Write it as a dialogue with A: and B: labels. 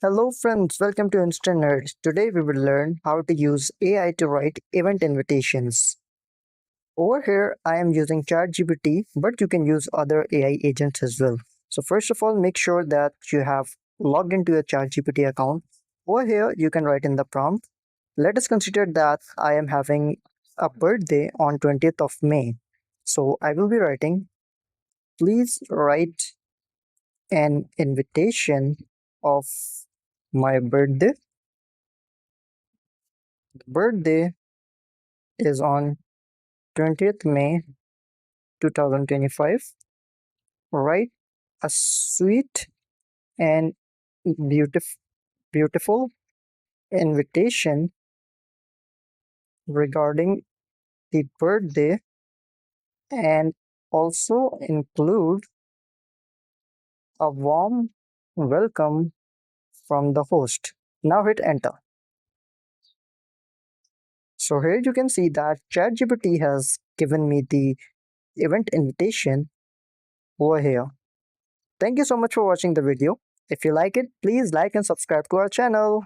A: Hello friends, welcome to Instant Nerds. Today we will learn how to use AI to write event invitations. Over here I am using ChatGPT, but you can use other AI agents as well. So first of all, make sure that you have logged into your ChatGPT account. Over here you can write in the prompt. Let us consider that I am having a birthday on 20th of May. So I will be writing, please write an invitation of my birthday. Birthday is on 20th May 2025. Write a sweet and beautiful invitation regarding the birthday and also include a warm welcome from the host. Now hit enter. So here you can see that ChatGPT has given me the event invitation over here. Thank you so much for watching the video. If you like it, please like and subscribe to our channel.